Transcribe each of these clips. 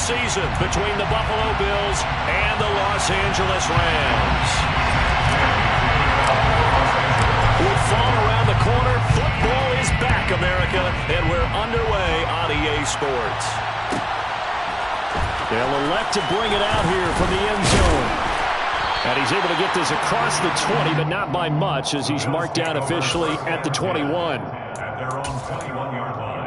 season between the Buffalo Bills and the Los Angeles Rams. With fall around the corner, football is back, America, and we're underway on EA Sports. They'll elect to bring it out here from the end zone. And he's able to get this across the 20, but not by much, as he's marked down officially at the 21. At their own 21-yard line.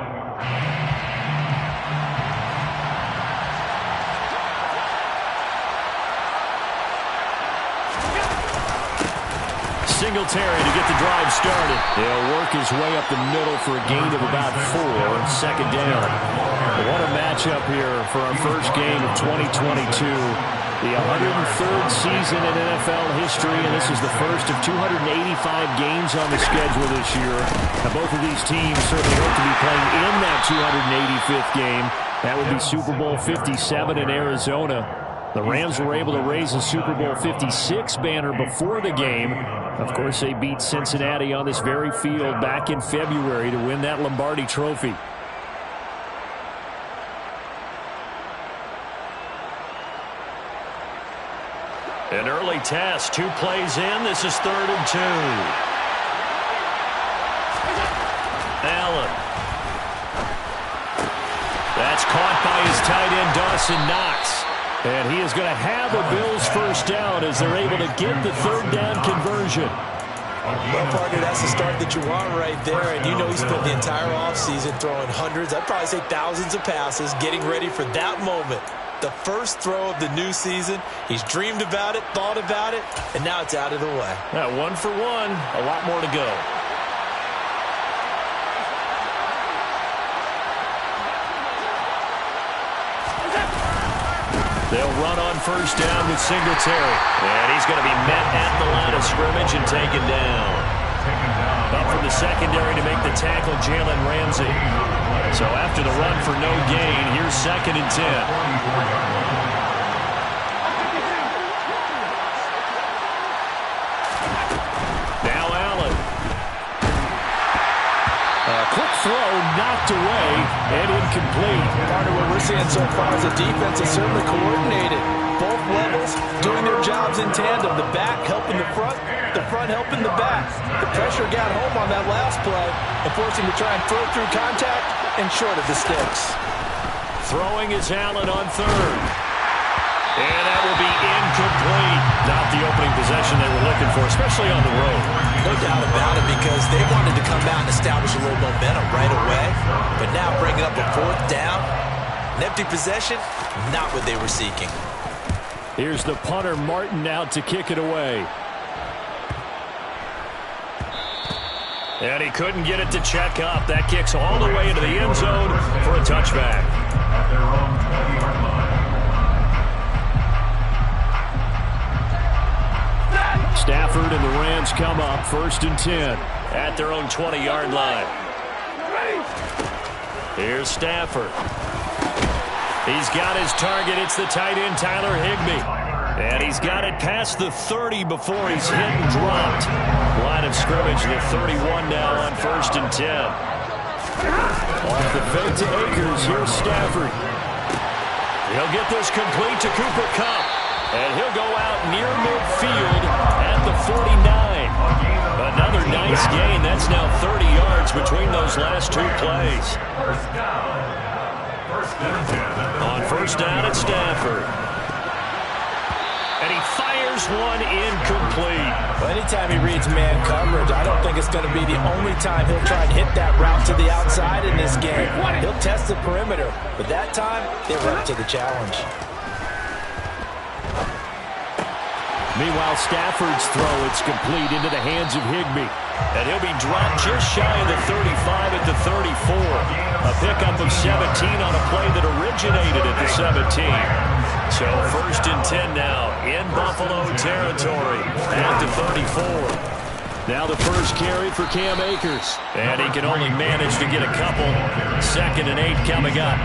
Singletary to get the drive started. He'll work his way up the middle for a gain of about 4 on second down. What a matchup here for our first game of 2022. The 103rd season in NFL history, and this is the first of 285 games on the schedule this year. Now, both of these teams certainly hope to be playing in that 285th game. That would be Super Bowl 57 in Arizona. The Rams were able to raise a Super Bowl 56 banner before the game. Of course, they beat Cincinnati on this very field back in February to win that Lombardi Trophy. An early test, 2 plays in. This is 3rd and 2. Allen. That's caught by his tight end, Dawson Knox. And he is going to have a Bills first down as they're able to get the 3rd down conversion. Well, partner, that's the start that you want right there. And you know he spent the entire offseason throwing hundreds, I'd probably say thousands of passes, getting ready for that moment. The first throw of the new season. He's dreamed about it, thought about it, and now it's out of the way. Now, 1 for 1, a lot more to go. They'll run on first down with Singletary. And he's going to be met at the line of scrimmage and taken down. Up from the secondary to make the tackle, Jalen Ramsey. So after the run for no gain, here's 2nd and 10. Now Allen. A quick throw knocked away and incomplete. Part of what we're seeing so far is the defense is certainly coordinated. Both levels doing their jobs in tandem. The back helping the front helping the back. The pressure got home on that last play and forced him to try and throw through contact and short of the sticks. Throwing is Allen on 3rd. And that will be incomplete. Not the opening possession they were looking for, especially on the road. No doubt about it, because they wanted to come out and establish a little momentum right away. But now bringing up a 4th down, an empty possession, not what they were seeking. Here's the punter, Martin, out to kick it away. And he couldn't get it to check up. That kicks all the way into the end zone for a touchback. At their own 20-yard line. Stafford and the Rams come up 1st and 10 at their own 20-yard line. Here's Stafford. He's got his target. It's the tight end, Tyler Higbee. And he's got it past the 30 before he's hit and dropped. Line of scrimmage, the 31 now on 1st and 10. Off the fake to Akers, here's Stafford. He'll get this complete to Cooper Kupp. And he'll go out near midfield at the 49. Another nice gain. That's now 30 yards between those last 2 plays. First down. 1st and 10. On first down, it's Stafford. And he fires one incomplete. Well, anytime he reads man coverage, I don't think it's going to be the only time he'll try and hit that route to the outside in this game. He'll test the perimeter, but that time, they were up to the challenge. Meanwhile, Stafford's throw, it's complete into the hands of Higbee. And he'll be dropped just shy of the 35 at the 34. A pickup of 17 on a play that originated at the 17. So 1st and 10 now in Buffalo territory at the 34. Now the first carry for Cam Akers. And he can only manage to get a couple. 2nd and 8 coming up.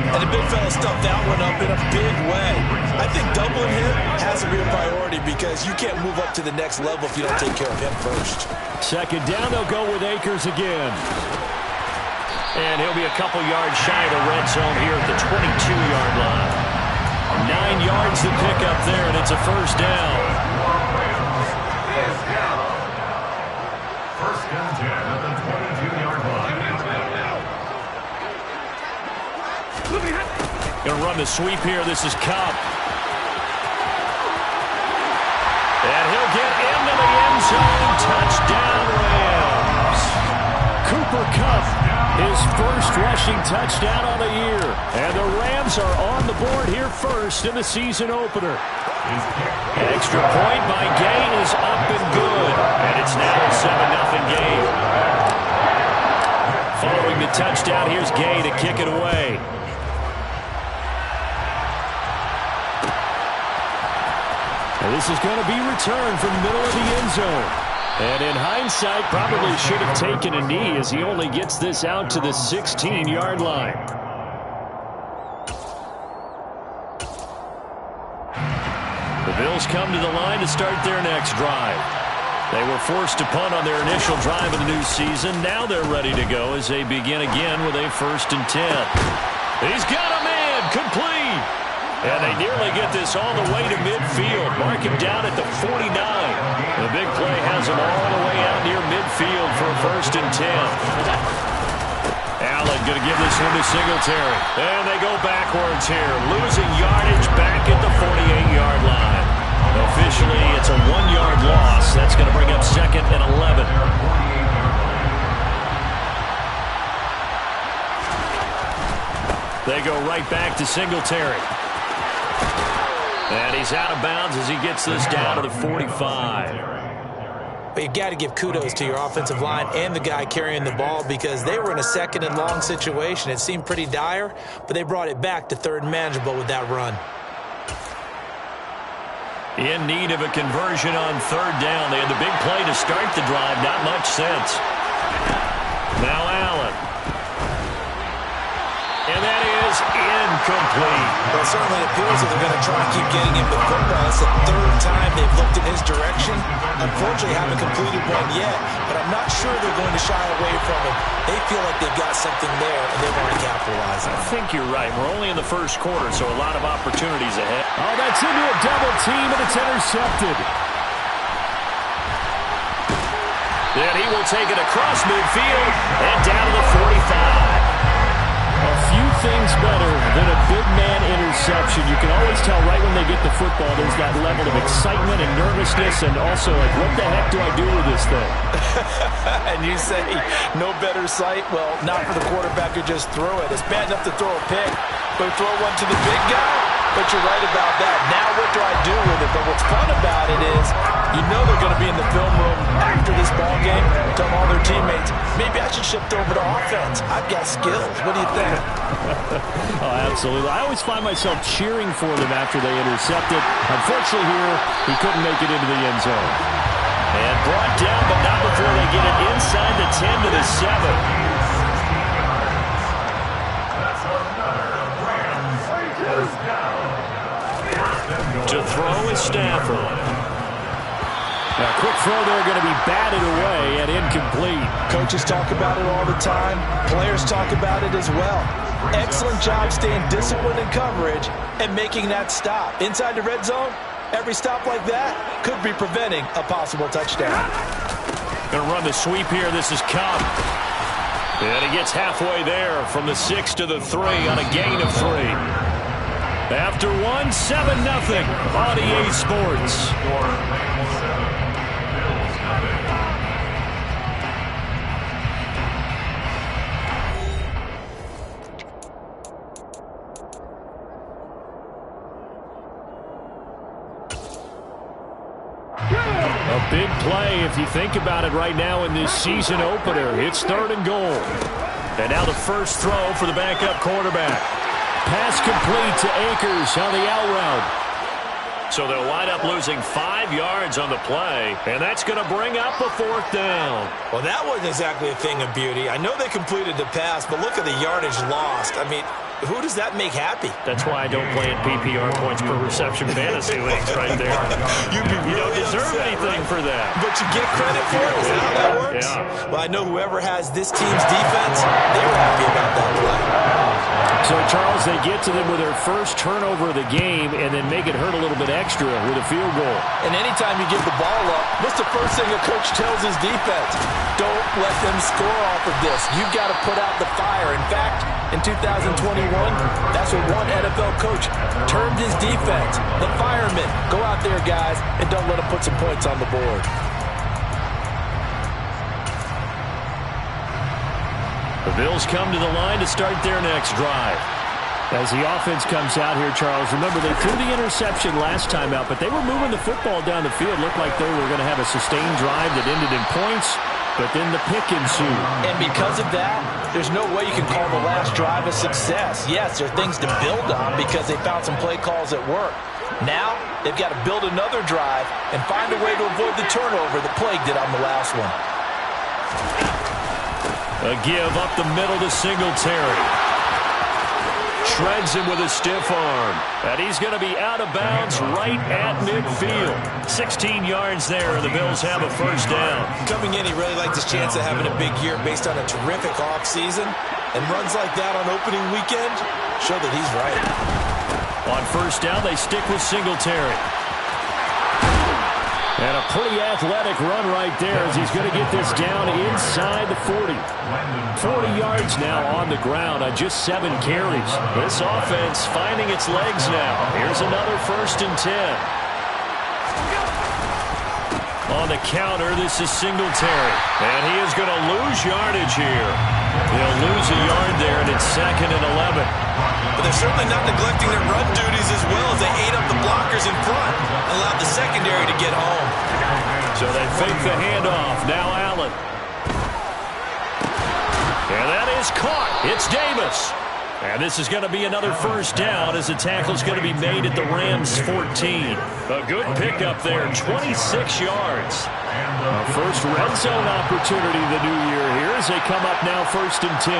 And the big fella stuffed that one up in a big way. I think doubling him has to be a priority because you can't move up to the next level if you don't take care of him first. 2nd down, they'll go with Akers again. And he'll be a couple yards shy of the red zone here at the 22-yard line. 9 yards to pick up there, and it's a first down. First and 10 at the 22-yard line. Going to run the sweep here. This is Kupp. And he'll get into the end zone. Touchdown, Rams. Cooper Kupp, his first rushing touchdown on the year. And the Rams are on the board here first in the season opener. Extra point by Gay is up and good. And it's now a 7-0 game. Following the touchdown, here's Gay to kick it away. And this is going to be returned from the middle of the end zone. And in hindsight, probably should have taken a knee as he only gets this out to the 16-yard line. The Bills come to the line to start their next drive. They were forced to punt on their initial drive of the new season. Now they're ready to go as they begin again with a 1st and 10. He's got a man, complete. And they nearly get this all the way to midfield. Mark him down at the 49. The big play has him all the way out near midfield for a 1st and 10. Allen going to give this one to Singletary. And they go backwards here. Losing yardage back at the 48-yard line. Officially, it's a 1-yard loss. That's going to bring up 2nd and 11. They go right back to Singletary. And he's out of bounds as he gets this down to the 45. But you got to give kudos to your offensive line and the guy carrying the ball because they were in a 2nd and long situation. It seemed pretty dire, but they brought it back to 3rd and manageable with that run. In need of a conversion on 3rd down. They had the big play to start the drive. Not much sense. Now Allen. And that is incomplete. Well, it certainly appears that they're going to try to keep getting him the football. It's the 3rd time they've looked in his direction. Unfortunately, haven't completed one yet, but I'm not sure they're going to shy away from him. They feel like they've got something there, and they want to capitalize on it. I think you're right. We're only in the 1st quarter, so a lot of opportunities ahead. Oh, that's into a double team, and it's intercepted. Then he will take it across midfield and down to the 45. A few things better than a big man interception. You can always tell right when they get the football, there's that level of excitement and nervousness, and also like, what the heck do I do with this thing? And you say, no better sight? Well, not for the quarterback who just threw it. It's bad enough to throw a pick, but throw one to the big guy? But you're right about that. Now what do I do with it? But what's fun about it is, you know they're going to be in the film room after this ball game, tell all their teammates, maybe I should shift over to offense. I've got skills. What do you think? Oh, absolutely. I always find myself cheering for them after they intercept it. Unfortunately here, he couldn't make it into the end zone. And brought down, but not before they get it inside the 10 to the 7. To throw is Stafford. Now, quick throw there going to be batted away and incomplete. Coaches talk about it all the time. Players talk about it as well. Excellent job staying disciplined in coverage and making that stop. Inside the red zone, every stop like that could be preventing a possible touchdown. Going to run the sweep here. This is Kupp. And he gets halfway there from the 6 to the 3 on a gain of 3. After 1, 7-0 on EA Sports. A big play if you think about it right now in this season opener. It's 3rd and goal. And now the first throw for the backup quarterback. Pass complete to Akers on the out route. So they'll wind up losing 5 yards on the play, and that's going to bring up a 4th down. Well, that wasn't exactly a thing of beauty. I know they completed the pass, but look at the yardage lost. I mean, who does that make happy? That's why I don't play in PPR points per reception fantasy leagues right there. You don't deserve anything for that. But you get credit for it? Is that how that works? Yeah. Well, I know whoever has this team's defense, they were happy about that play. So, Charles, they get to them with their first turnover of the game and then make it hurt a little bit extra with a field goal. And anytime you give the ball up, what's the first thing a coach tells his defense? Don't let them score off of this. You've got to put out the fire. In fact, in 2021, that's what one NFL coach termed his defense, the firemen. Go out there, guys, and don't let them put some points on the board. The Bills come to the line to start their next drive. As the offense comes out here, Charles, remember they threw the interception last time out, but they were moving the football down the field. Looked like they were going to have a sustained drive that ended in points, but then the pick ensued. And because of that, there's no way you can call the last drive a success. Yes, there are things to build on because they found some play calls that work. Now, they've got to build another drive and find a way to avoid the turnover that plagued it on the last one. A give up the middle to Singletary. Shreds him with a stiff arm. And he's going to be out of bounds right at midfield. 16 yards there, and the Bills have a first down. Coming in, he really liked his chance of having a big year based on a terrific offseason. And runs like that on opening weekend show that he's right. On first down, they stick with Singletary. And a pretty athletic run right there as he's going to get this down inside the 40. 40 yards now on the ground on just 7 carries. This offense finding its legs now. Here's another 1st and 10. On the counter, this is Singletary. And he is going to lose yardage here. They'll lose a yard there, and it's 2nd and 11. But they're certainly not neglecting their run duties as well as they ate up the blockers in front and allowed the secondary to get home. So they fake the handoff. Now Allen. And that is caught. It's Davis. And this is going to be another first down as the tackle is going to be made at the Rams' 14. A good pickup there, 26 yards. A first red zone opportunity the new year here as they come up now 1st and 10.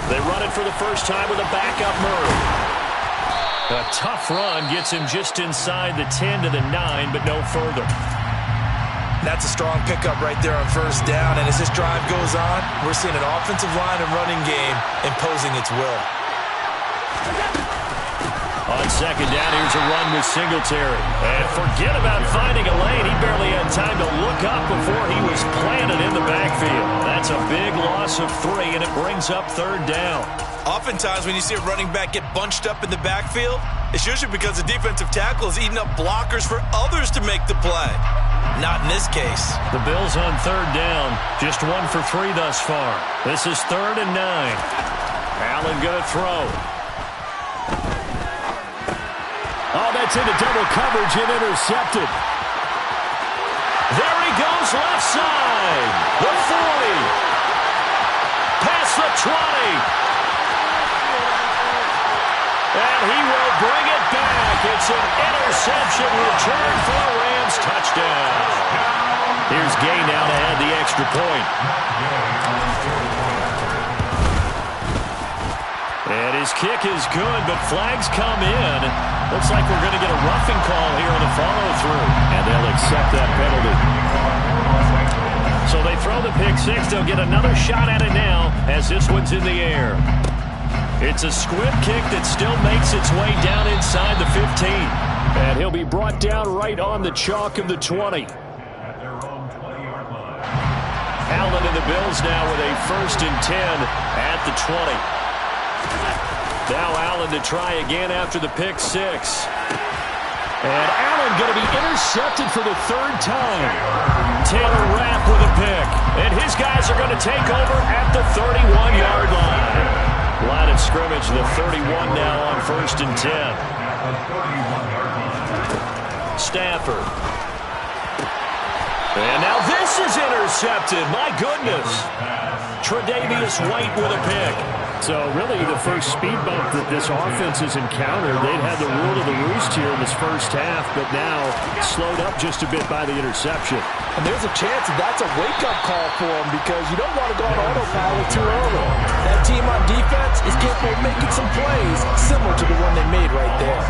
They run it for the first time with a backup Murray. A tough run gets him just inside the 10 to the 9, but no further. That's a strong pickup right there on first down. And as this drive goes on, we're seeing an offensive line and running game imposing its will. On second down, here's a run with Singletary. And forget about finding a lane. He barely had time to look up before he was planted in the backfield. That's a big loss of 3, and it brings up 3rd down. Oftentimes when you see a running back get bunched up in the backfield, it's usually because the defensive tackle is eating up blockers for others to make the play. Not in this case. The Bills on 3rd down, just 1 for 3 thus far. This is 3rd and 9. Allen going to throw. Oh, that's into double coverage and intercepted. There he goes left side. The 40. Past the 20. And he will bring it back. It's an interception return for a Rams touchdown. Here's Gay now to add the extra point. And his kick is good, but flags come in. Looks like we're going to get a roughing call here on the follow-through. And they'll accept that penalty. So they throw the pick 6. They'll get another shot at it now as this one's in the air. It's a squib kick that still makes its way down inside the 15. And he'll be brought down right on the chalk of the 20. Allen and the Bills now with a 1st and 10 at the 20. Now Allen to try again after the pick 6. And Allen going to be intercepted for the 3rd time. Taylor Rapp with a pick. And his guys are going to take over at the 31-yard line. Line of scrimmage, the 31 now on 1st and 10. Stafford. And now this is intercepted. My goodness. Tre'Davious White with a pick. So really the first speed bump that this offense has encountered, they'd had the rule of the roost here in this first half, but now slowed up just a bit by the interception. And there's a chance that that's a wake-up call for them because you don't want to go on autopilot too early. That team on defense is capable of making some plays similar to the one they made right there.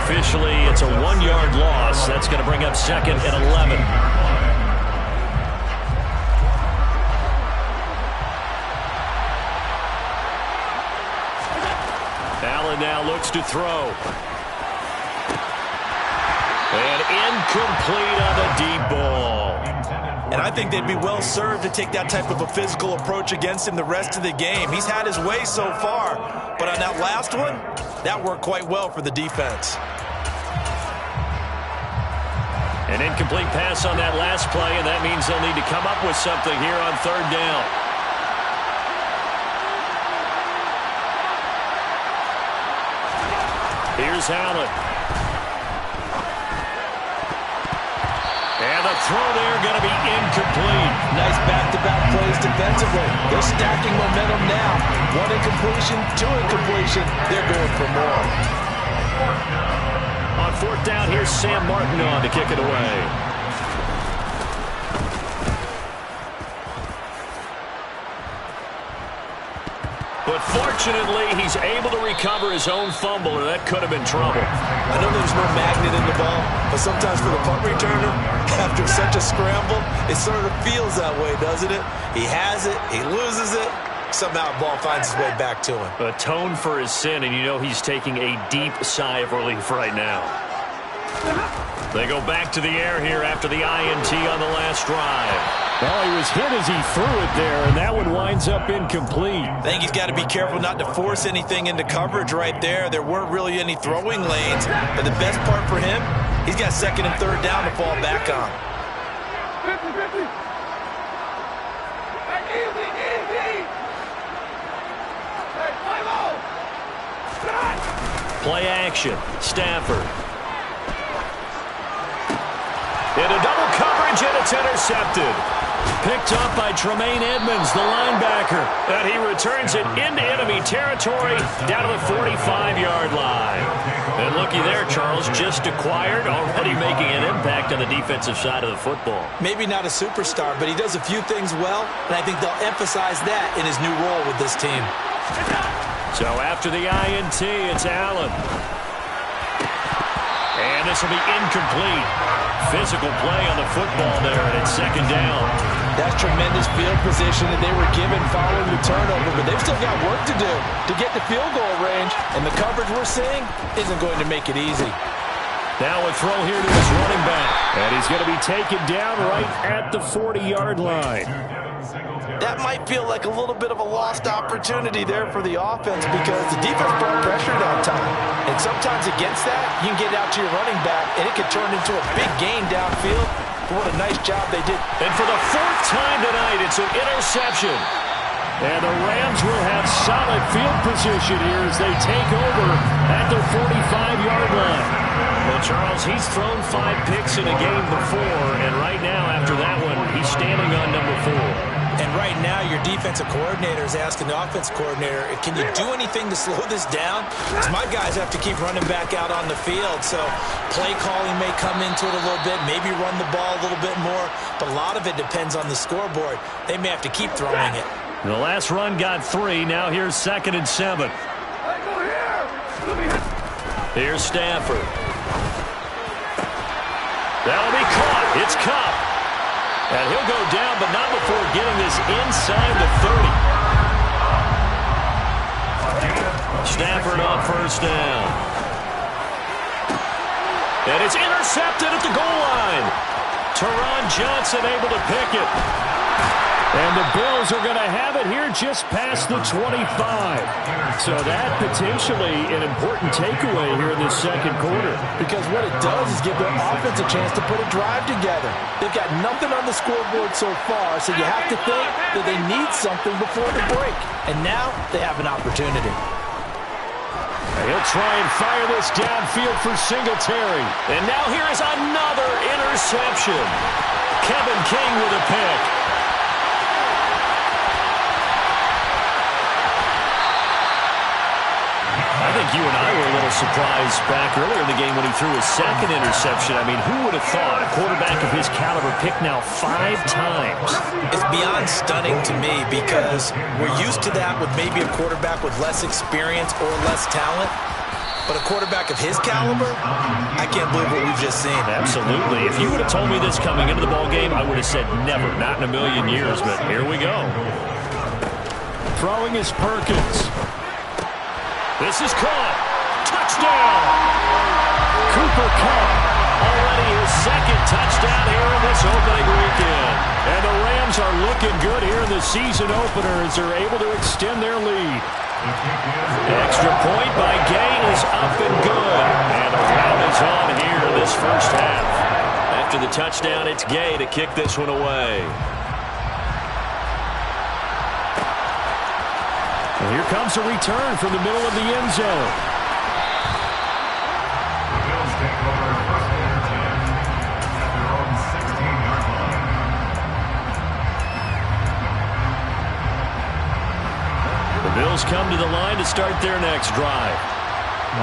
Officially, it's a 1-yard loss. That's going to bring up 2nd and 11. Allen now looks to throw. And incomplete on the deep ball. And I think they'd be well served to take that type of a physical approach against him the rest of the game. He's had his way so far, but on that last one, that worked quite well for the defense. An incomplete pass on that last play, and that means they'll need to come up with something here on 3rd down. Here's Allen. And the throw there going to be incomplete. Nice back-to-back plays defensively. They're stacking momentum now. 1 incompletion, 2 incompletion. They're going for more. On 4th down, here's Sam Martin on to kick it away. But fortunately, he's able to recover his own fumble, or that could have been trouble. I know there's no magnet in the ball, but sometimes for the punt returner, after such a scramble, it sort of feels that way, doesn't it? He has it, he loses it, somehow the ball finds its way back to him. Atone for his sin, and you know he's taking a deep sigh of relief right now. They go back to the air here after the INT on the last drive. Well, he was hit as he threw it there, and that one winds up incomplete. I think he's got to be careful not to force anything into coverage right there. There weren't really any throwing lanes, but the best part for him, he's got 2nd and 3rd down to fall back on. Play action. Stafford. Into double coverage, and it's intercepted. Picked up by Tremaine Edmonds, the linebacker. And he returns it into enemy territory down to the 45-yard line. And looky there, Charles, just acquired, already making an impact on the defensive side of the football. Maybe not a superstar, but he does a few things well, and I think they'll emphasize that in his new role with this team. So after the INT, it's Allen. And this will be incomplete. Physical play on the football there, and it's 2nd down. That's tremendous field position that they were given following the turnover, but they've still got work to do to get the field goal range, and the coverage we're seeing isn't going to make it easy. Now a throw here to his running back. And he's going to be taken down right at the 40-yard line. That might feel like a little bit of a lost opportunity there for the offense because the defense brought pressure that time. And sometimes against that, you can get out to your running back, and it could turn into a big gain downfield. What a nice job they did. And for the 4th time tonight, it's an interception. And the Rams will have solid field position here as they take over at their 45-yard line. Well, Charles, he's thrown 5 picks in a game before, and right now, after that one, he's standing on number 4. And right now, your defensive coordinator is asking the offensive coordinator, can you do anything to slow this down? Because my guys have to keep running back out on the field. So play calling may come into it a little bit, maybe run the ball a little bit more. But a lot of it depends on the scoreboard. They may have to keep throwing it. The last run got 3. Now here's 2nd and 7. Here's Stafford. That'll be caught. It's Kupp. And he'll go down, but not before getting this inside the 30. Stafford on 1st down. And it's intercepted at the goal line. Teron Johnson able to pick it. And the Bills are going to have it here just past the 25. So that potentially an important takeaway here in this 2nd quarter. Because what it does is give their offense a chance to put a drive together. They've got nothing on the scoreboard so far, so you have to think that they need something before the break. And now they have an opportunity. He'll try and fire this downfield for Singletary. And now here is another interception. Kevin King with a pick. I think you and I were a little surprised back earlier in the game when he threw his second interception. I mean, who would have thought a quarterback of his caliber picked now 5 times? It's beyond stunning to me because we're used to that with maybe a quarterback with less experience or less talent. But a quarterback of his caliber, I can't believe what we've just seen. Absolutely. If you would have told me this coming into the ball game, I would have said never, not in a million years. But here we go. Throwing is Perkins. This is caught. Touchdown! Cooper Kupp already his second touchdown here in this opening weekend. And the Rams are looking good here in the season opener as they're able to extend their lead. Extra point by Gay is up and good. And a round is on here in this first half. After the touchdown, it's Gay to kick this one away. And here comes a return from the middle of the end zone. The Bills take over first and 10 at their own 16-yard line. The Bills come to the line to start their next drive.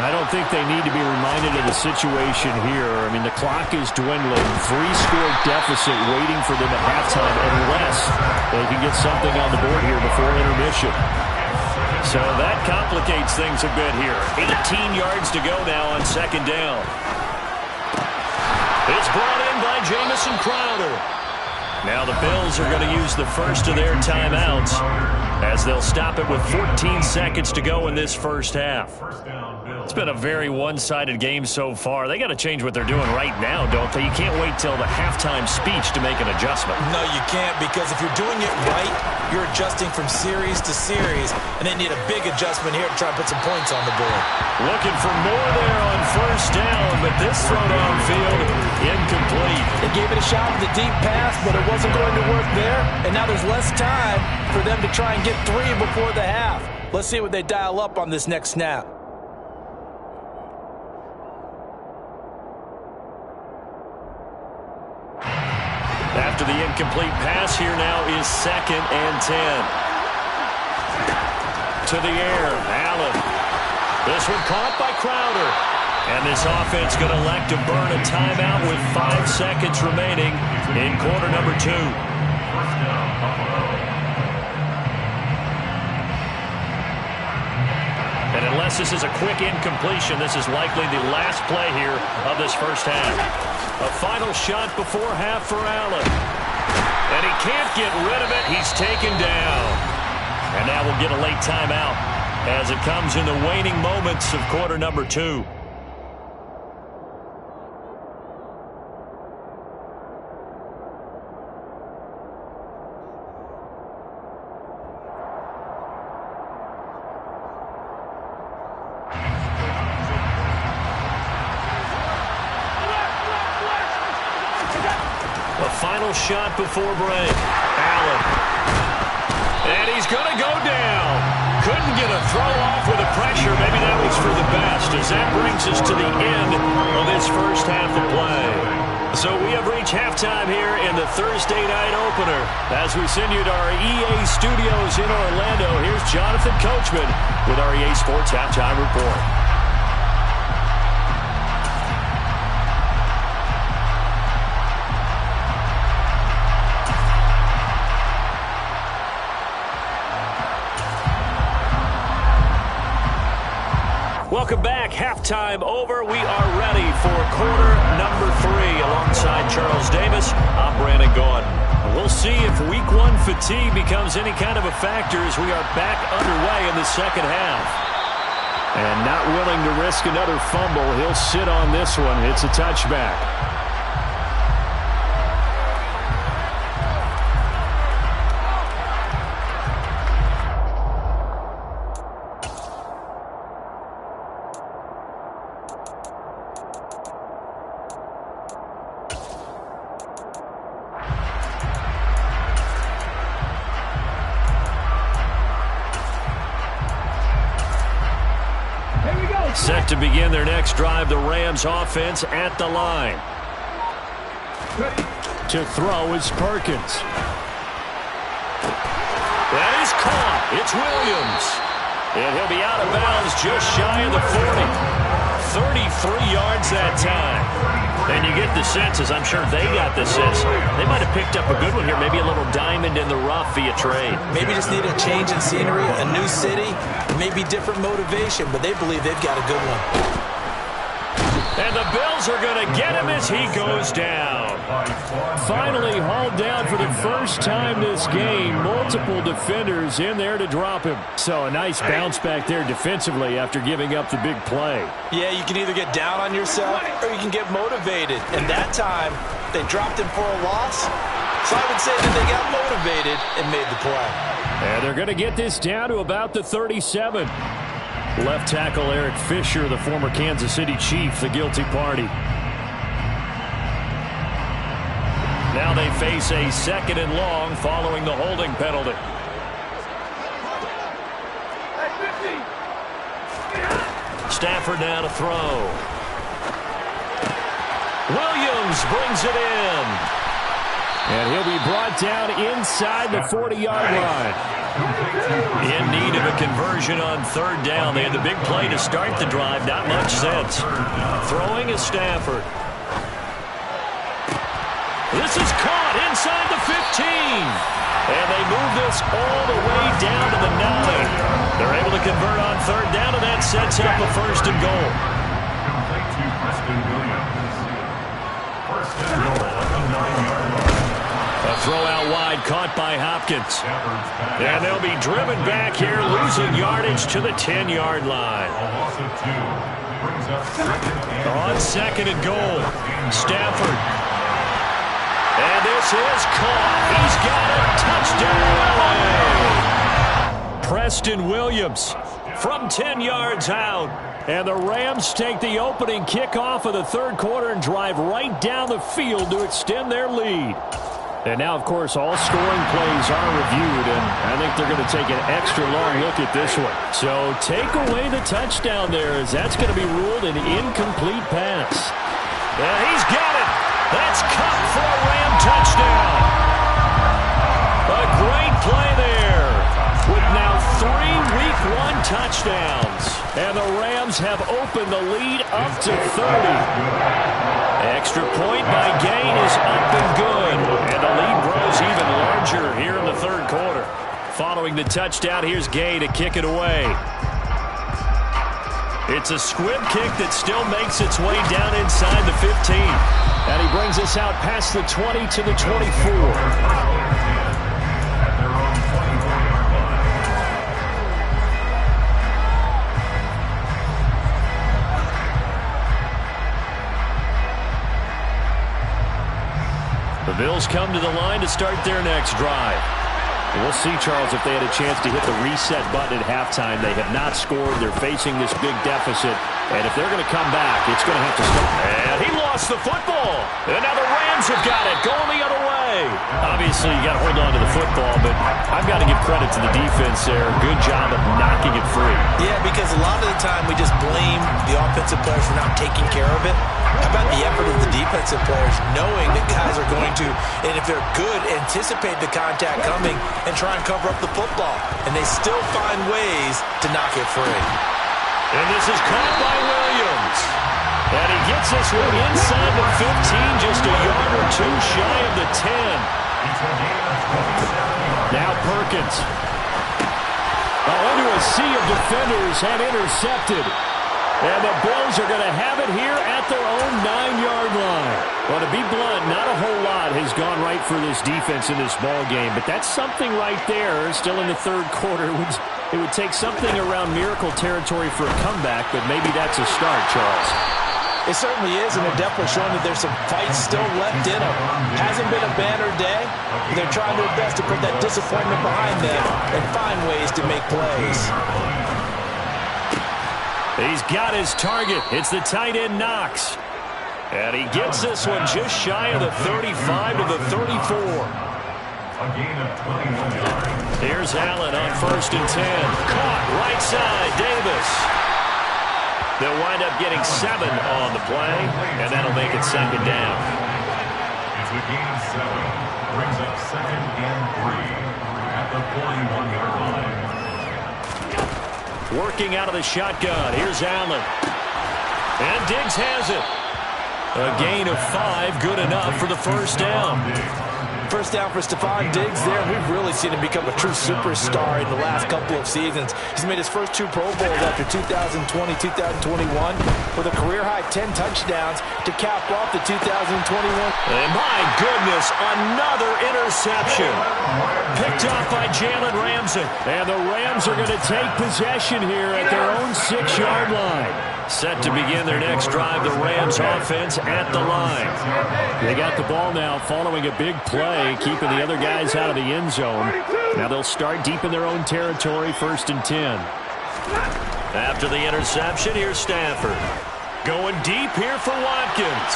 I don't think they need to be reminded of the situation here. I mean, the clock is dwindling. 3-score deficit waiting for them at halftime unless they can get something on the board here before intermission. So that complicates things a bit here. 18 yards to go now on second down. It's brought in by Jamison Crowder. Now the Bills are going to use the first of their timeouts as they'll stop it with 14 seconds to go in this first half. It's been a very one-sided game so far. They got to change what they're doing right now, don't they? You can't wait till the halftime speech to make an adjustment. No, you can't, because if you're doing it right, you're adjusting from series to series, and they need a big adjustment here to try to put some points on the board. Looking for more there on first down, but this throw downfield incomplete. They gave it a shot with a deep pass, but it wasn't going to work there, and now there's less time for them to try and get 3 before the half. Let's see what they dial up on this next snap. After the incomplete pass, here now is second and 10. To the air, Allen. This one caught by Crowder. And this offense going to elect to burn a timeout with 5 seconds remaining in quarter number 2. And unless this is a quick incompletion, this is likely the last play here of this first half. A final shot before half for Allen. And he can't get rid of it. He's taken down. And now we'll get a late timeout as it comes in the waning moments of quarter number 2. Final shot before break. Allen. And he's going to go down. Couldn't get a throw off with the pressure. Maybe that was for the best, as that brings us to the end of this first half of play. So we have reached halftime here in the Thursday night opener. As we send you to our EA studios in Orlando, here's Jonathan Coachman with our EA Sports Halftime Report. Welcome back. Halftime over. We are ready for quarter number 3. Alongside Charles Davis, I'm Brandon Gaudin. We'll see if week 1 fatigue becomes any kind of a factor as we are back underway in the second half. And not willing to risk another fumble, he'll sit on this one. It's a touchback. Set to begin their next drive, the Rams offense at the line. To throw is Perkins. That is caught. It's Williams. And he'll be out of bounds just shy of the 40. 33 yards that time. And you get the sense, as I'm sure they got the sense, they might have picked up a good one here, maybe a little diamond in the rough via trade. Maybe just need a change in scenery, a new city, maybe different motivation, but they believe they've got a good one. And the Bills are going to get him as he goes down. Finally hauled down for the first time this game. Multiple defenders in there to drop him. So a nice bounce back there defensively after giving up the big play. Yeah, you can either get down on yourself or you can get motivated. And that time, they dropped him for a loss. So I would say that they got motivated and made the play. And they're going to get this down to about the 37. Left tackle Eric Fisher, the former Kansas City Chief, the guilty party. Now they face a 2nd and long following the holding penalty. Stafford now to throw. Williams brings it in. And he'll be brought down inside the 40-yard line. In need of a conversion on 3rd down. They had the big play to start the drive. Not much sense. Throwing is Stafford. This is caught inside the 15. And they move this all the way down to the 9. They're able to convert on 3rd down, and that sets up a 1st and goal. Complete to Preston Williams. 1st and goal at the 9-yard line. A throw out wide caught by Hopkins. And they'll be driven back here, losing yardage to the 10-yard line. A loss of 2 brings up 2nd On 2nd and goal, Stafford. And this is caught. He's got a touchdown. Preston Williams from 10 yards out. And the Rams take the opening kickoff of the 3rd quarter and drive right down the field to extend their lead. And now, of course, all scoring plays are reviewed, and I think they're going to take an extra long look at this one. So take away the touchdown there, as that's going to be ruled an incomplete pass. And he's got it. That's Kupp for a Ram touchdown. A great play there with now 3 Week 1 touchdowns. And the Rams have opened the lead up to 30. Extra point by Gain is up and good. And the lead grows even larger here in the 3rd quarter. Following the touchdown, here's Gay to kick it away. It's a squib kick that still makes its way down inside the 15. And he brings us out past the 20 to the 24. The Bills come to the line to start their next drive. We'll see, Charles, if they had a chance to hit the reset button at halftime. They have not scored. They're facing this big deficit. And if they're going to come back, it's going to have to start. And he lost the football. And now the Rams have got it, going the other way. Obviously, you got to hold on to the football, but I've got to give credit to the defense there. Good job of knocking it free. Yeah, because a lot of the time we just blame the offensive players for not taking care of it. How about the effort of the defensive players, knowing that guys are going to, and if they're good, anticipate the contact coming and try and cover up the football. And they still find ways to knock it free. And this is caught by Williams. And he gets this one inside the 15, just a yard or two shy of the 10. Now Perkins. Into a sea of defenders and intercepted. And the Bills are going to have it here at their own 9-yard line. Well, to be blunt, not a whole lot has gone right for this defense in this ball game, but that's something right there. Still in the 3rd quarter. It would take something around miracle territory for a comeback, but maybe that's a start, Charles. It certainly is, and they're definitely showing that there's some fight still left in them. Hasn't been a banner day, but they're trying their best to put that disappointment behind them and find ways to make plays. He's got his target. It's the tight end Knox. And he gets this one just shy of the 35 to the 34. A gain of 21 yards. Here's Allen on 1st and 10. Caught right side, Davis. They'll wind up getting 7 on the play, and that'll make it 2nd down. It's a gain of 7. Brings up 2nd and 3 at the 41-yard line. working out of the shotgun. Here's Allen. And Diggs has it. A gain of 5, good enough for the first down. First down for Stephon Diggs there. We've really seen him become a true superstar in the last couple of seasons. He's made his first 2 Pro Bowls after 2020, 2021 with a career-high 10 touchdowns to cap off the 2021. And my goodness, another interception. Picked off by Jalen Ramsey. And the Rams are going to take possession here at their own 6-yard line. Set to begin their next drive, the Rams offense at the line. They got the ball now following a big play, keeping the other guys out of the end zone. Now they'll start deep in their own territory, 1st and 10. After the interception, here's Stafford. Going deep here for Watkins.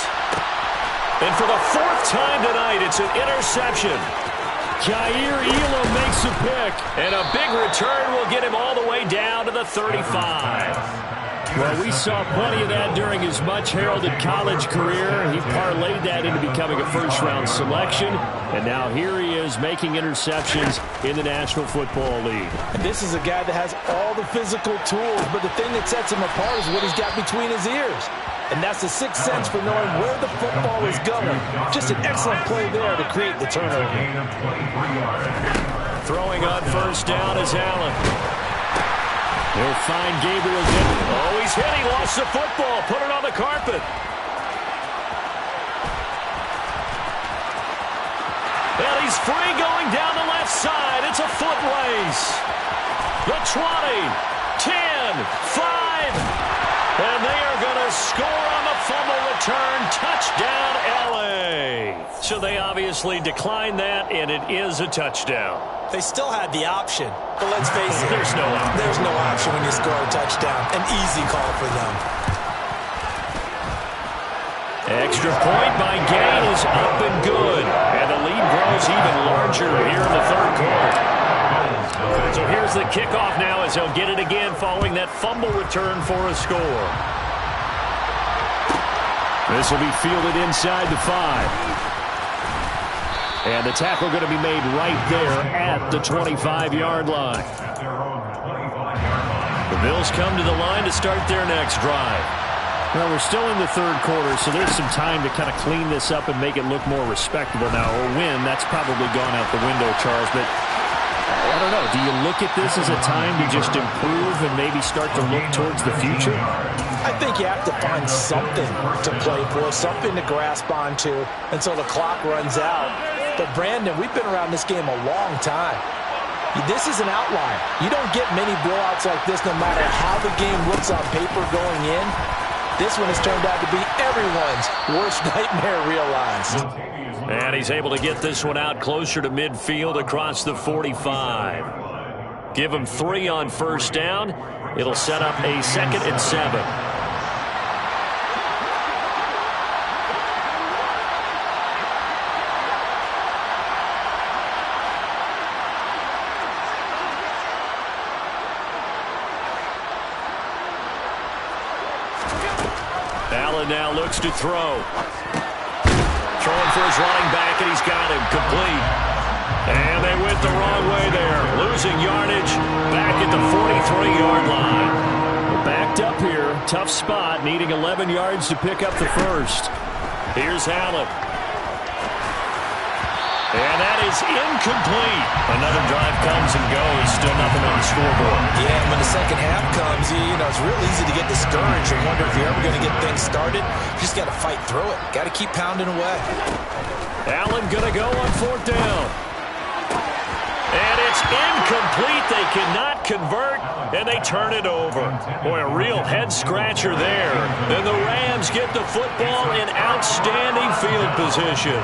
And for the 4th time tonight, it's an interception. Jair Elam makes a pick. And a big return will get him all the way down to the 35. Well, we saw plenty of that during his much-heralded college career. He parlayed that into becoming a first-round selection, and now here he is making interceptions in the National Football League. And this is a guy that has all the physical tools, but the thing that sets him apart is what he's got between his ears. And that's the 6th sense for knowing where the football is going. Just an excellent play there to create the turnover. Throwing on first down is Allen. He'll find Gabriel Davis. Oh, he's hit. He lost the football. Put it on the carpet. And he's free going down the left side. It's a foot race. The 20, 10, 5. And they are going to score on the fumble return. Touchdown, L.A. So they obviously declined that, and it is a touchdown. They still had the option, but let's face it. There's no option. There's no option when you score a touchdown. An easy call for them. Extra point by Gay is up and good. And the lead grows even larger here in the 3rd quarter. So here's the kickoff now as he'll get it again following that fumble return for a score. This will be fielded inside the 5. And the tackle going to be made right there at the 25-yard line. The Bills come to the line to start their next drive. Well, we're still in the 3rd quarter, so there's some time to kind of clean this up and make it look more respectable now. Or win, that's probably gone out the window, Charles. But I don't know. Do you look at this as a time to just improve and maybe start to look towards the future? I think you have to find something to play for, something to grasp onto until the clock runs out. But, Brandon, we've been around this game a long time. This is an outlier. You don't get many blowouts like this no matter how the game looks on paper going in. This one has turned out to be everyone's worst nightmare realized. And he's able to get this one out closer to midfield across the 45. Give him 3 on first down. It'll set up a 2nd and 7. Allen now looks to throw. Throwing for his running back, and he's got him complete. And they went the wrong way there. Losing yardage back at the 43-yard line. We're backed up here. Tough spot, needing 11 yards to pick up the first. Here's Allen. And that is incomplete. Another drive comes and goes. Still nothing on the scoreboard. Yeah, and when the second half comes, you know, it's real easy to get discouraged and wonder if you're ever going to get things started. You just got to fight through it. Got to keep pounding away. Allen going to go on 4th down. And it's incomplete. They cannot convert, and they turn it over. Boy, a real head-scratcher there. And the Rams get the football in outstanding field position.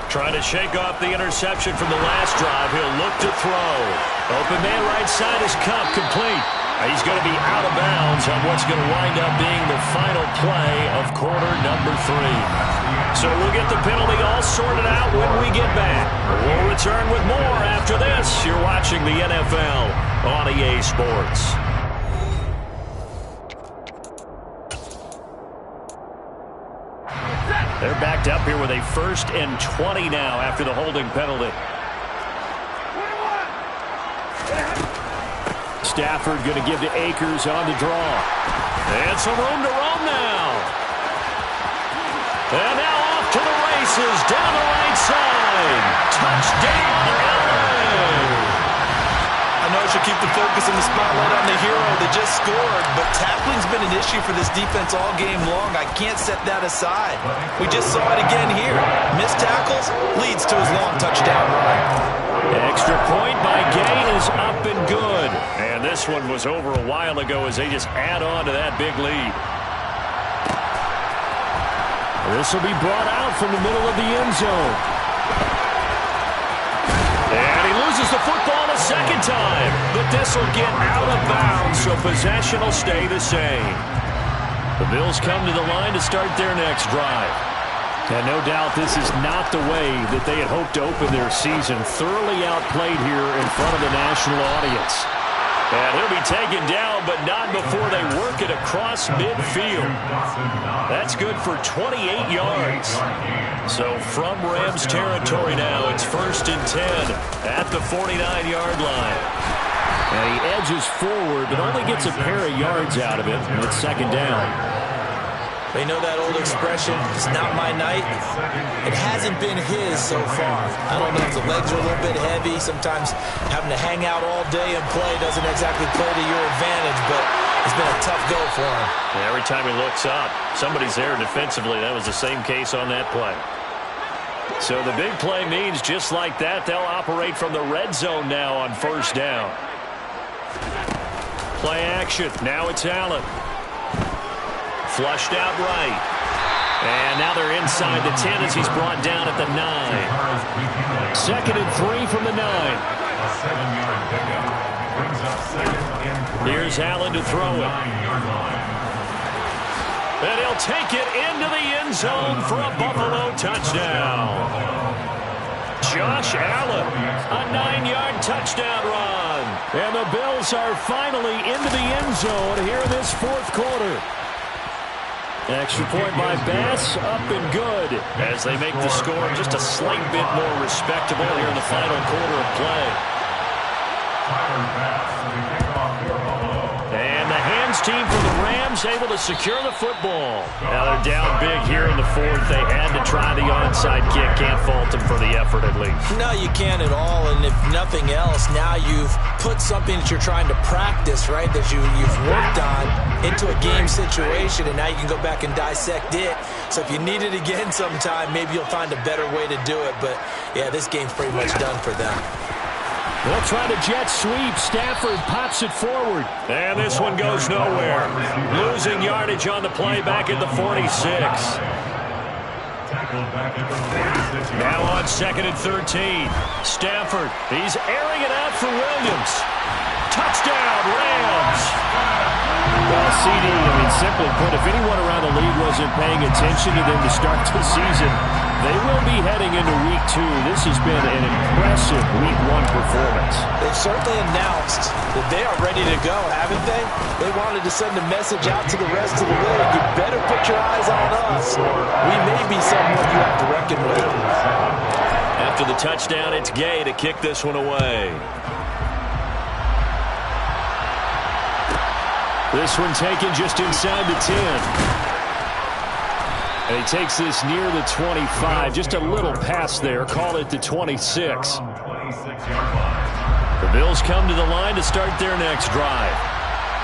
Trying to shake off the interception from the last drive. He'll look to throw. Open man right side is Kupp, complete. He's going to be out of bounds on what's going to wind up being the final play of quarter number 3. So we'll get the penalty all sorted out when we get back. We'll return with more after this. You're watching the NFL on EA Sports. They're backed up here with a 1st and 20 now after the holding penalty. Stafford going to give to Akers on the draw. And some room to roam now. And now off to the races down the right side. Touchdown, LA! I know I should keep the focus and the spotlight on the hero that just scored, but tackling's been an issue for this defense all game long. I can't set that aside. We just saw it again here. Missed tackles leads to his long touchdown run. Extra point by Gay is up and good. And this one was over a while ago as they just add on to that big lead. This will be brought out from the middle of the end zone. And he loses the football a second time. But this will get out of bounds, so possession will stay the same. The Bills come to the line to start their next drive. And no doubt this is not the way that they had hoped to open their season. Thoroughly outplayed here in front of the national audience. And he'll be taken down, but not before they work it across midfield. That's good for 28 yards. So from Rams territory now, it's 1st and 10 at the 49-yard line. And he edges forward, but only gets a pair of yards out of it, and it's 2nd down. They know that old expression, it's not my night. It hasn't been his so far. I don't know if the legs are a little bit heavy. Sometimes having to hang out all day and play doesn't exactly play to your advantage, but it's been a tough go for him. And every time he looks up, somebody's there defensively. That was the same case on that play. So the big play means just like that, they'll operate from the red zone now on 1st down. Play action. Now it's Allen. Flushed out right. And now they're inside the 10 as he's brought down at the 9. 2nd and 3 from the 9. Here's Allen to throw it. And he'll take it into the end zone for a Buffalo touchdown. Josh Allen, a 9-yard touchdown run. And the Bills are finally into the end zone here in this 4th quarter. Extra point by Bass, up and good. As they make the score just a slight bit more respectable here in the final quarter of play. And the hands team for the Rams able to secure the football. Now they're down big here in the 4th. They had to try the onside kick. Can't fault them for the effort at least. No, you can't at all. And if nothing else, now you've put something that you're trying to practice, right, that you've worked on into a game situation, and now you can go back and dissect it. So if you need it again sometime, maybe you'll find a better way to do it. But, yeah, this game's pretty much done for them. They'll try the jet sweep. Stafford pops it forward. And this one goes nowhere. Losing yardage on the play back at the 46. Now on 2nd and 13. Stafford, he's airing it out for Williams. Touchdown, Rams. Well, CD, simply put, if anyone around the league wasn't paying attention to them to start the season, they will be heading into Week 2. This has been an impressive Week 1 performance. They've certainly announced that they are ready to go, haven't they? They wanted to send a message out to the rest of the league. You better put your eyes on us. We may be someone you have to reckon with. After the touchdown, it's Gay to kick this one away. This one taken just inside the 10. And he takes this near the 25. Just a little pass there. Call it the 26. The Bills come to the line to start their next drive.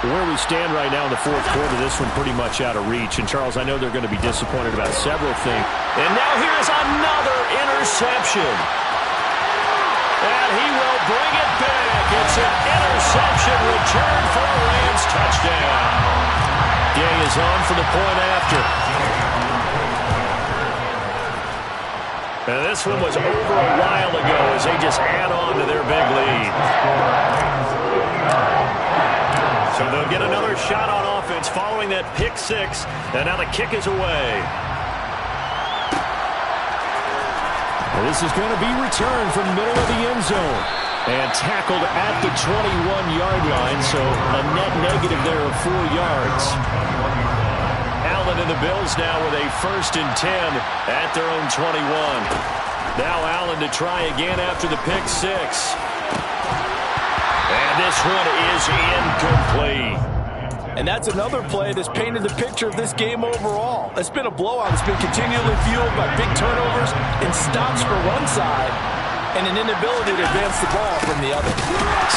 Where we stand right now in the 4th quarter, this one pretty much out of reach. And, Charles, I know they're going to be disappointed about several things. And now here's another interception. And he will bring it back. It's an interception return for a Rams touchdown. Gay is on for the point after. And this one was over a while ago as they just add on to their big lead. So they'll get another shot on offense following that pick 6. And now the kick is away. And this is going to be returned from the middle of the end zone. And tackled at the 21-yard line, so a net negative there of 4 yards. Allen and the Bills now with a 1st and 10 at their own 21. Now Allen to try again after the pick 6. And And this one is incomplete. And that's another play that's painted the picture of this game overall. It's been a blowout. It's been continually fueled by big turnovers and stops for one side and an inability to advance the ball from the other.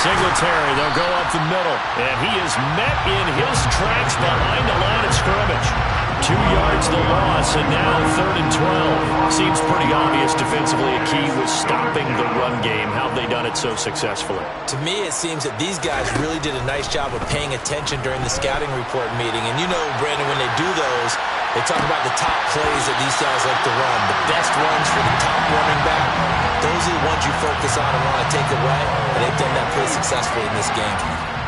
Singletary, they'll go up the middle. And he is met in his tracks behind the line of scrimmage. 2 yards the loss, and now 3rd and 12. Seems pretty obvious defensively a key was stopping the run game. How have they done it so successfully? To me, it seems that these guys really did a nice job of paying attention during the scouting report meeting. And you know, Brandon, when they do those, they talk about the top plays that these guys like to run. The best runs for the top running back. Those are the ones you focus on and want to take away. And they've done that pretty successfully in this game.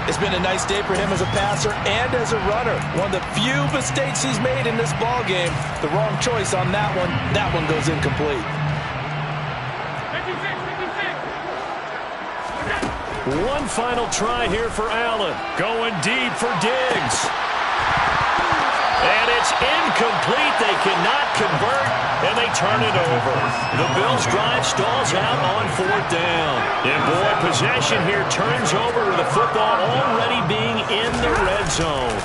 It's been a nice day for him as a passer and as a runner. One of the few mistakes he's made in this ball game. The wrong choice on that one. That one goes incomplete. One final try here for Allen. Going deep for Diggs. And it's incomplete. They cannot convert, and they turn it over. The Bills' drive stalls out on 4th down. And boy, possession here turns over with the football already being in the red zone.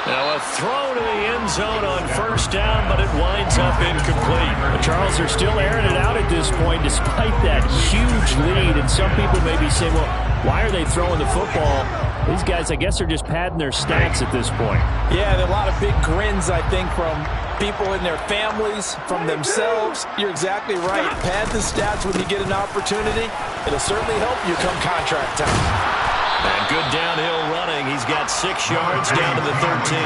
Now a throw to the end zone on 1st down, but it winds up incomplete. Charles, they're still airing it out at this point despite that huge lead. And some people may be saying, well, why are they throwing the football? These guys, I guess, are just padding their stats at this point. Yeah, there are a lot of big grins, I think, from people in their families, from themselves. You're exactly right. Pad the stats when you get an opportunity. It'll certainly help you come contract time. And good downhill running. He's got 6 yards down to the 13.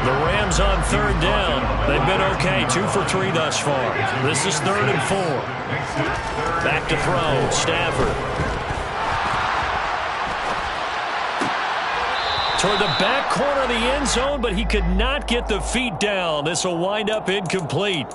The Rams on 3rd down. They've been okay, 2 for 3 thus far. This is 3rd and 4. Back to throw, Stafford. Toward the back corner of the end zone, but he could not get the feet down. This will wind up incomplete.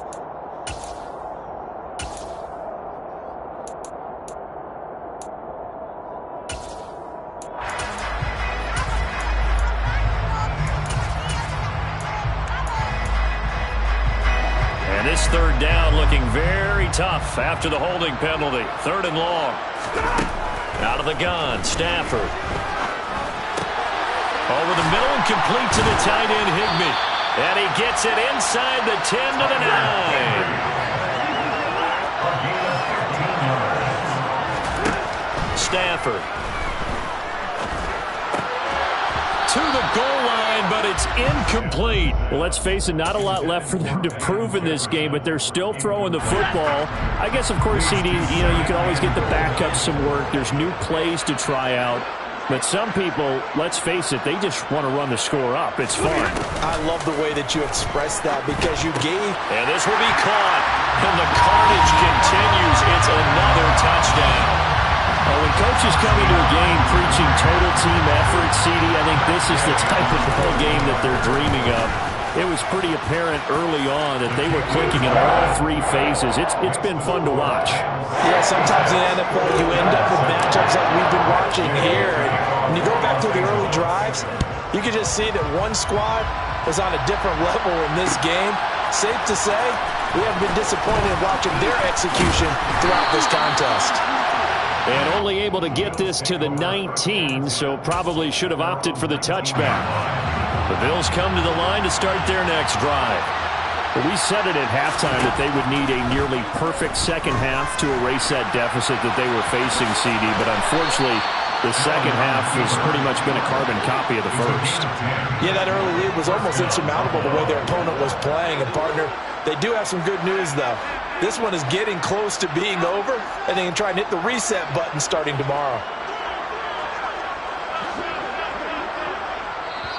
And this 3rd down looking very tough after the holding penalty. 3rd and long. Out of the gun, Stafford. Over the middle and complete to the tight end, Higbee. And he gets it inside the 10 to the 9. Stafford. To the goal line, but it's incomplete. Well, let's face it, not a lot left for them to prove in this game, but they're still throwing the football. I guess, of course, CD, you know, you can always get the backups some work. There's new plays to try out. But some people, let's face it, they just want to run the score up. It's fun. I love the way that you expressed that because you gave. And this will be caught. And the carnage continues. It's another touchdown. When coaches come into a game preaching total team effort, CD, I think this is the type of ball game that they're dreaming of. It was pretty apparent early on that they were clicking in all 3 phases. It's been fun to watch. Yeah, sometimes in the NFL you end up with matchups like we've been watching here. And when you go back to the early drives, you can just see that one squad was on a different level in this game. Safe to say, we have been disappointed in watching their execution throughout this contest. And only able to get this to the 19, so probably should have opted for the touchback. The Bills come to the line to start their next drive. Well, we said it at halftime that they would need a nearly perfect second half to erase that deficit that they were facing, CD, but unfortunately, the second half has pretty much been a carbon copy of the first. Yeah, that early lead was almost insurmountable the way their opponent was playing. And, partner, they do have some good news, though. This one is getting close to being over, and they can try and hit the reset button starting tomorrow.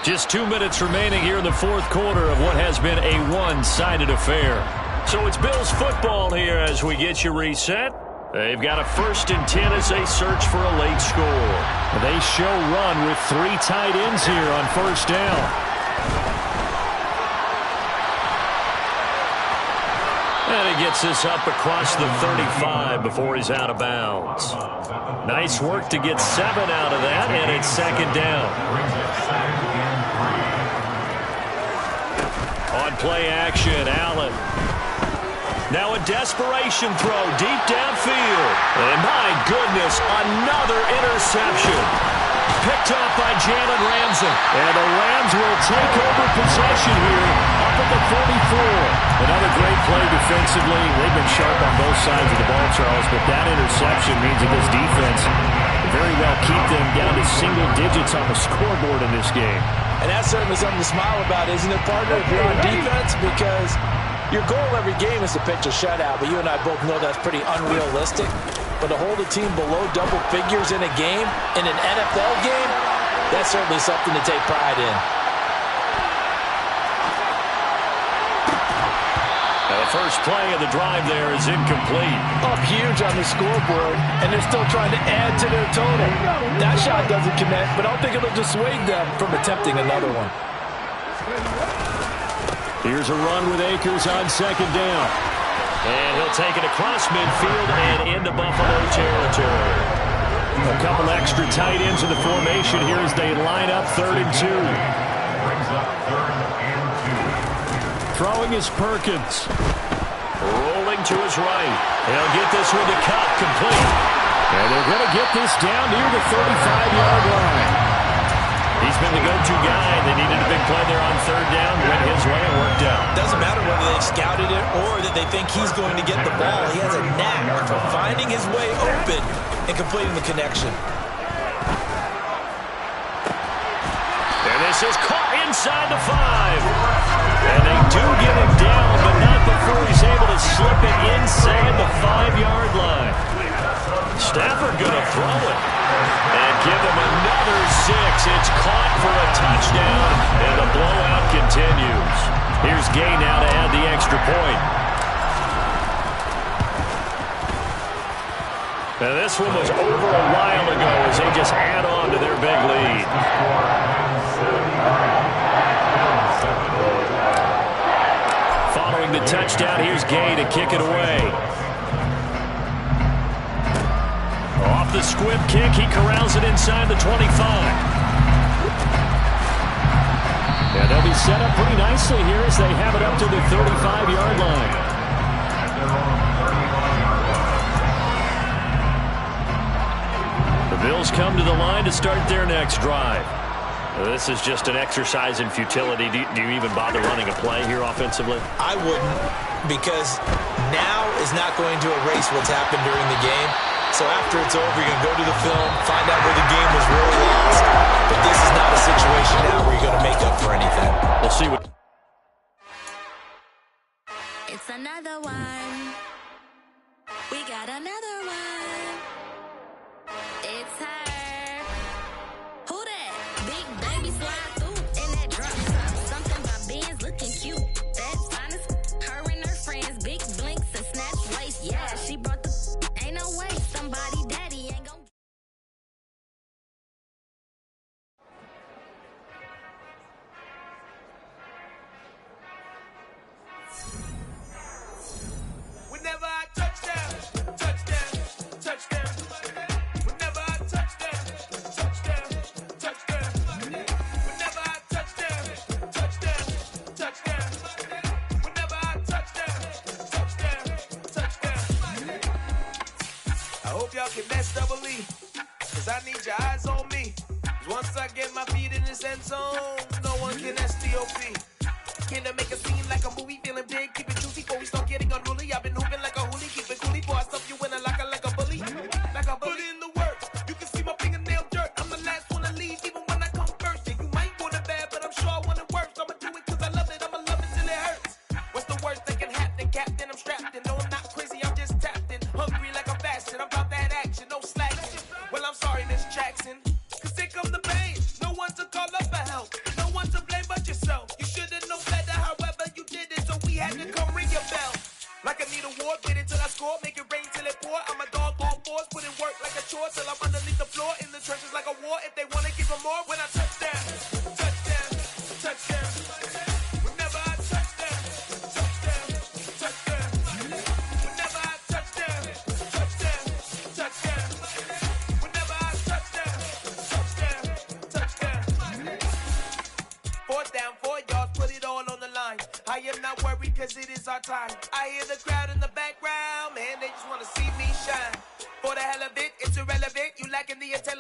Just 2 minutes remaining here in the 4th quarter of what has been a one-sided affair. So it's Bills football here as we get you reset. They've got a 1st and 10 as they search for a late score. They show run with 3 tight ends here on 1st down. And he gets this up across the 35 before he's out of bounds. Nice work to get 7 out of that, and it's 2nd down. On play action, Allen. Now a desperation throw deep downfield. And my goodness, another interception. Picked off by Jalen Ramsey. And the Rams will take over possession here up at the 44. Another great play defensively. They've been sharp on both sides of the ball, Charles, but that interception means that this defense very well keep them down to single digits on the scoreboard in this game. And that's certainly something to smile about, isn't it, partner, if you're on defense? Because your goal every game is to pitch a shutout, but you and I both know that's pretty unrealistic. But to hold a team below double figures in a game, in an NFL game, that's certainly something to take pride in. The first play of the drive there is incomplete. Up huge on the scoreboard, and they're still trying to add to their total. That shot doesn't connect, but I don't think it'll dissuade them from attempting another one. Here's a run with Akers on second down. And he'll take it across midfield and into Buffalo territory. A couple extra tight ends in the formation here as they line up 3rd and 2. Brings up 3rd and 2. Throwing is Perkins. Rolling to his right. He'll get this one to Cup, complete. And they're going to get this down near the 35-yard line. He's been the go-to guy. They needed a big play there on 3rd down. Went his way and worked out. Doesn't matter whether they scouted it or that they think he's going to get the ball. He has a knack for finding his way open and completing the connection. And this is caught inside the 5. And they do get him down, but not before he's able to slip it inside the 5-yard line. Stafford going to throw it. And give him another 6. It's caught for a touchdown, and the blowout continues. Here's Gay now to add the extra point. Now this one was over a while ago as they just add on to their big lead. Following the touchdown, here's Gay to kick it away. Off the squib kick, he corrals it inside the 25. And they'll be set up pretty nicely here as they have it up to the 35-yard line. The Bills come to the line to start their next drive. This is just an exercise in futility. Do you even bother running a play here offensively? I wouldn't, because now is not going to erase what's happened during the game. So after it's over, you're going to go to the film, find out where the game was really lost. But this is not a situation now where you're going to make up for anything. We'll see what... It's another one. We got another one. It's her. Who that? Big baby slide through in that drop top. Something about Benz looking cute. That's honest. Her and her friends, big blinks and snatch waist. Yeah, she brought the... Ain't no way somebody daddy ain't gon' Whenever I touchdown, touchdown, touchdown. Whenever I touchdown, touchdown, touchdown. Whenever I touchdown, touchdown, touchdown. Whenever I touchdown, touchdown, touchdown. I hope y'all can mess double E, cause I need your eyes on me. 'Cause once I get my feet in this end zone, no one can STOP. Can I make a scene like a movie, feeling big, keep it juicy before we start getting unruly. I've been hooping like a hoolie, keep it coolie before I stuff you in a locker like a bully. Like a bully. Put in the work, you can see my fingernail dirt. I'm the last one to leave, even when I come first. Yeah, you might want it bad, but I'm sure I want it worse. I'ma do it 'cause I love it, I'ma love it till it hurts. What's the worst that can happen, Captain? I'm strapped in, no I'm not crazy, I'm just tapped in. Hungry like I'm fasting, I'm about that action, no slacking. Well, I'm sorry, Miss Jackson, 'cause here come the pain. No one to call up for help, no one to blame but yourself. You should've known better, however you did it, so we had to come ring your bell. Like I need a war, get it till I score, make it rain till it pour. I'm a dog on fours, put in work like a chore till I'm underneath the floor, in the trenches like a war. If they wanna give them more, when I touchdown, touchdown, touchdown. Whenever I touchdown, touchdown, touchdown. Whenever I touchdown, touchdown, touchdown. Whenever I touchdown, touchdown, touchdown. 4th down, 4 yards, put it all on the line. How I am not worried cause it is our time. I hear the crowd in the background, man, they just wanna see me shine. For the hell of it, it's irrelevant, you lacking the intelligence.